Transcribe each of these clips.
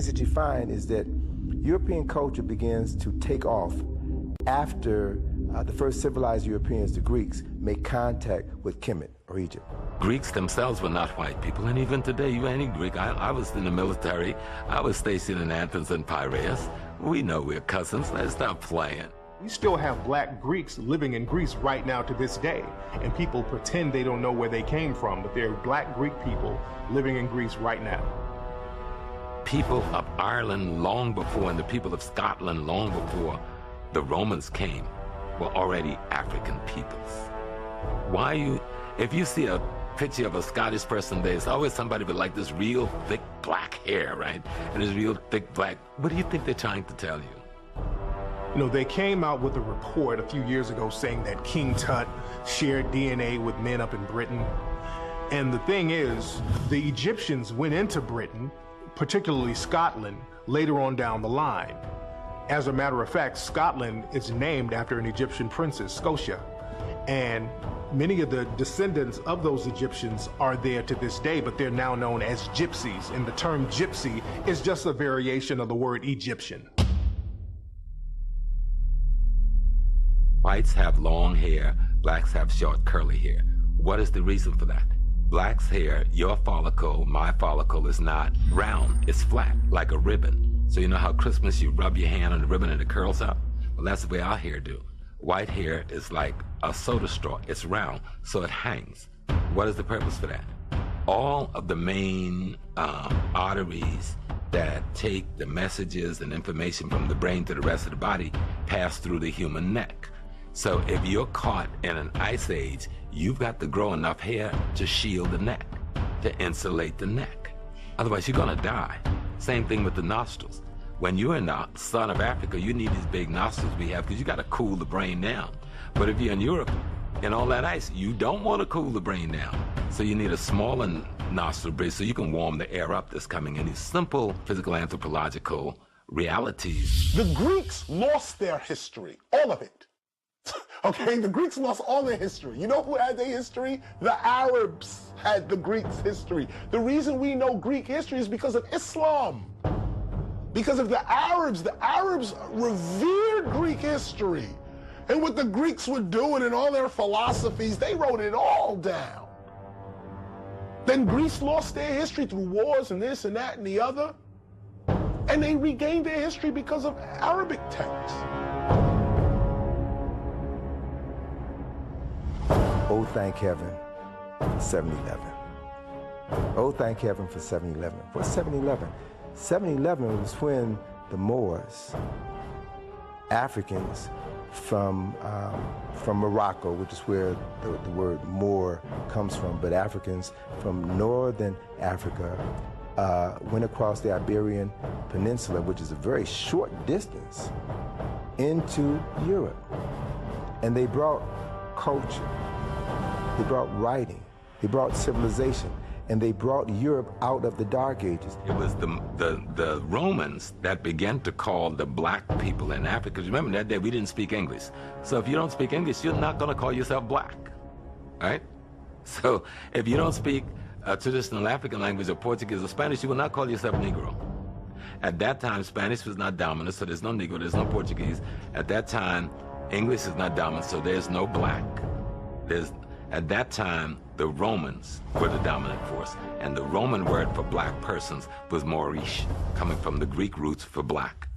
things that you find is that European culture begins to take off after the first civilized Europeans, the Greeks, make contact with Kemet, or Egypt. Greeks themselves were not white people, and even today, you any Greek, I was in the military, I was stationed in Athens and Piraeus. We know we're cousins, let's stop playing. We still have black Greeks living in Greece right now to this day, and people pretend they don't know where they came from, but there are black Greek people living in Greece right now. People of Ireland long before, and the people of Scotland long before the Romans came, were already African peoples. If you see a picture of a Scottish person, there's always somebody with like this real thick black hair, right? And this real thick black, what do you think they're trying to tell you? You know, they came out with a report a few years ago saying that King Tut shared DNA with men up in Britain. And the thing is, the Egyptians went into Britain, particularly Scotland, later on down the line. As a matter of fact, Scotland is named after an Egyptian princess, Scotia. And many of the descendants of those Egyptians are there to this day, but they're now known as gypsies. And the term gypsy is just a variation of the word Egyptian. Whites have long hair, blacks have short curly hair. What is the reason for that? Black's hair, your follicle, my follicle, is not round, it's flat, like a ribbon. So you know how Christmas you rub your hand on the ribbon and it curls up? Well, that's the way our hair do. White hair is like a soda straw, it's round, so it hangs. What is the purpose for that? All of the main arteries that take the messages and information from the brain to the rest of the body pass through the human neck. So if you're caught in an ice age, you've got to grow enough hair to shield the neck, to insulate the neck. Otherwise, you're gonna die. Same thing with the nostrils. When you're in the sun of Africa, you need these big nostrils we have because you gotta cool the brain down. But if you're in Europe, in all that ice, you don't wanna cool the brain down. So you need a smaller nostril bridge so you can warm the air up that's coming in. These simple physical anthropological realities. The Greeks lost their history, all of it. Okay, the Greeks lost all their history. You know who had their history? The Arabs had the Greeks' history. The reason we know Greek history is because of Islam. Because of the Arabs revered Greek history. And what the Greeks were doing and all their philosophies, they wrote it all down. Then Greece lost their history through wars and this and that and the other. And they regained their history because of Arabic texts. Oh, thank heaven for 7/11. Oh, thank heaven for 7/11. What's 7/11? 7/11 was when the Moors, Africans from Morocco, which is where the word Moor comes from, but Africans from northern Africa went across the Iberian Peninsula, which is a very short distance, into Europe. And they brought culture. They brought writing, they brought civilization, and they brought Europe out of the Dark Ages. It was the Romans that began to call the black people in Africa. Remember that day we didn't speak English. So if you don't speak English, you're not gonna call yourself black, right? So if you don't speak a traditional African language or Portuguese or Spanish, you will not call yourself Negro. At that time, Spanish was not dominant, so there's no Negro, there's no Portuguese. At that time, English is not dominant, so there's no black. At that time, the Romans were the dominant force, and the Roman word for black persons was Moorish, coming from the Greek roots for black.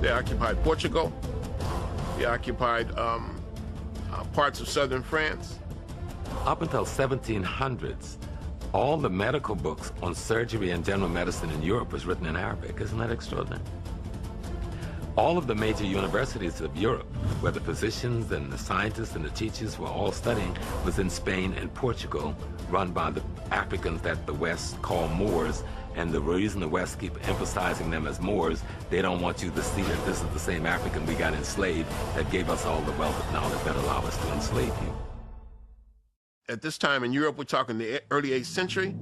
They occupied Portugal. They occupied parts of southern France. Up until 1700s, all the medical books on surgery and general medicine in Europe was written in Arabic. Isn't that extraordinary? All of the major universities of Europe, where the physicians and the scientists and the teachers were all studying, was in Spain and Portugal, run by the Africans that the West call Moors. And the reason the West keep emphasizing them as Moors, they don't want you to see that this is the same African we got enslaved that gave us all the wealth of knowledge that allowed us to enslave you. At this time in Europe, we're talking the early 8th century,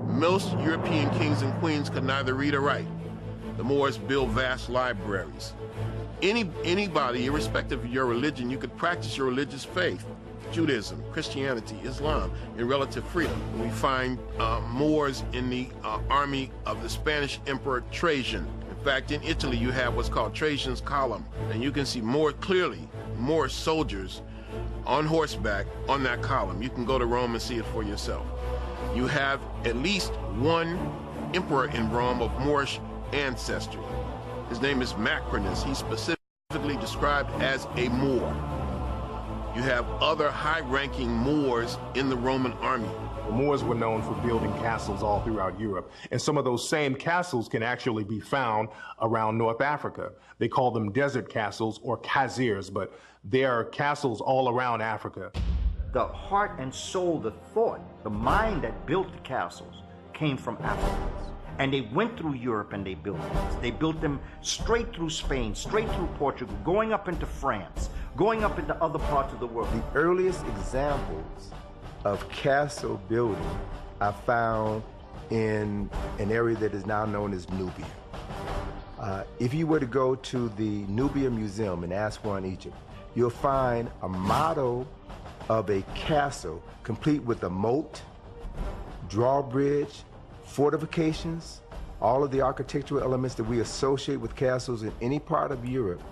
most European kings and queens could neither read or write. The Moors built vast libraries. Anybody, irrespective of your religion, you could practice your religious faith Judaism, Christianity, Islam in relative freedom. We find Moors in the army of the Spanish Emperor Trajan. In fact, in Italy, you have what's called Trajan's Column, and you can see more clearly Moorish soldiers on horseback on that column. You can go to Rome and see it for yourself. You have at least one emperor in Rome of Moorish ancestry. His name is Macrinus. He's specifically described as a Moor. You have other high-ranking Moors in the Roman army. The Moors were known for building castles all throughout Europe, and some of those same castles can actually be found around North Africa. They call them desert castles or kazirs, but they are castles all around Africa. The heart and soul, the thought, the mind that built the castles came from Africans. And they went through Europe and they built these. They built them straight through Spain, straight through Portugal, going up into France, going up into other parts of the world. The earliest examples of castle building I found in an area that is now known as Nubia. If you were to go to the Nubia Museum in Aswan, Egypt, you'll find a model of a castle complete with a moat, drawbridge, fortifications, all of the architectural elements that we associate with castles in any part of Europe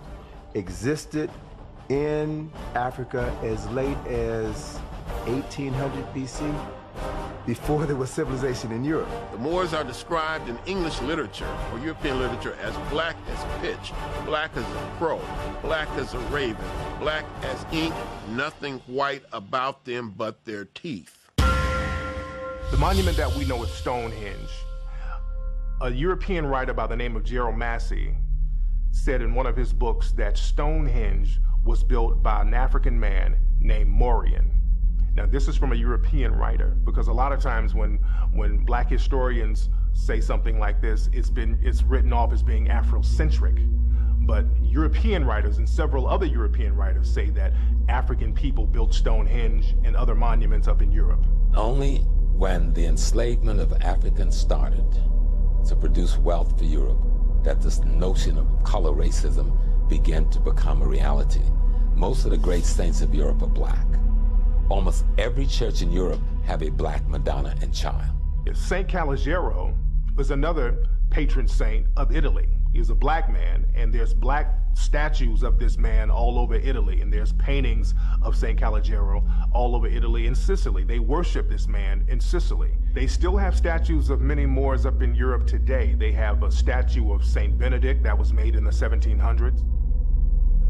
existed in Africa as late as 1800 BC, before there was civilization in Europe. The Moors are described in English literature or European literature as black as pitch, black as a crow, black as a raven, black as ink, nothing white about them but their teeth. The monument that we know is Stonehenge. A European writer by the name of Gerald Massey said in one of his books that Stonehenge was built by an African man named Mauryan. Now, this is from a European writer, because a lot of times when black historians say something like this, it's written off as being Afrocentric. But European writers and several other European writers say that African people built Stonehenge and other monuments up in Europe. Only when the enslavement of Africans started to produce wealth for Europe that this notion of color racism began to become a reality. Most of the great saints of Europe are black. Almost every church in Europe have a black Madonna and child. Saint Calogero was another patron saint of Italy. He was a black man, and there's black statues of this man all over Italy, and there's paintings of Saint Calogero all over Italy and Sicily. They worship this man in Sicily. They still have statues of many Moors up in Europe today. They have a statue of Saint Benedict that was made in the 1700s.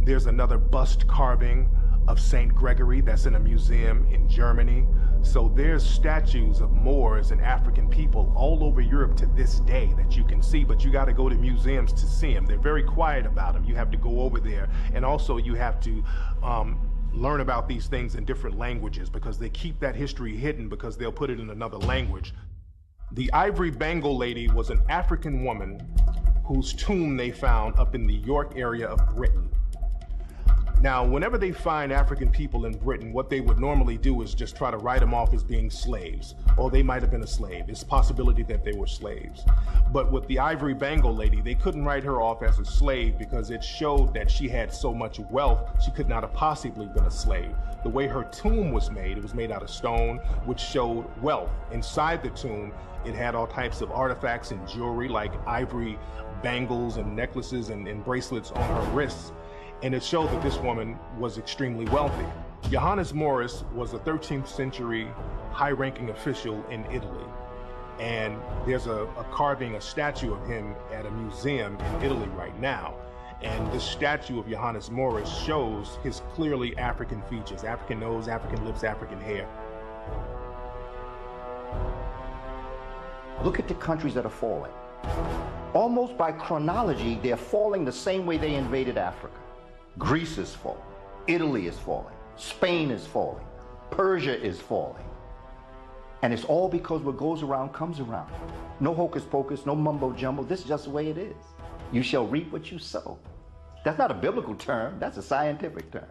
There's another bust carving of Saint Gregory that's in a museum in Germany. So there's statues of Moors and African people all over Europe to this day that you can see, but you got to go to museums to see them. They're very quiet about them. You have to go over there, and also you have to learn about these things in different languages, because they keep that history hidden because they'll put it in another language. The ivory bangle lady was an African woman whose tomb they found up in the York area of Britain. Now, whenever they find African people in Britain, what they would normally do is just try to write them off as being slaves, or they might have been a slave. It's a possibility that they were slaves. But with the ivory bangle lady, they couldn't write her off as a slave because it showed that she had so much wealth, she could not have possibly been a slave. The way her tomb was made, it was made out of stone, which showed wealth. Inside the tomb, it had all types of artifacts and jewelry, like ivory bangles and necklaces and bracelets on her wrists. And it showed that this woman was extremely wealthy. Johannes Morris was a 13th century high-ranking official in Italy. And there's a carving, a statue of him at a museum in Italy right now. And this statue of Johannes Morris shows his clearly African features, African nose, African lips, African hair. Look at the countries that are falling. Almost by chronology, they're falling the same way they invaded Africa. Greece is falling, Italy is falling, Spain is falling, Persia is falling. And it's all because what goes around comes around. No hocus pocus, no mumbo jumbo, this is just the way it is. You shall reap what you sow. That's not a biblical term, that's a scientific term.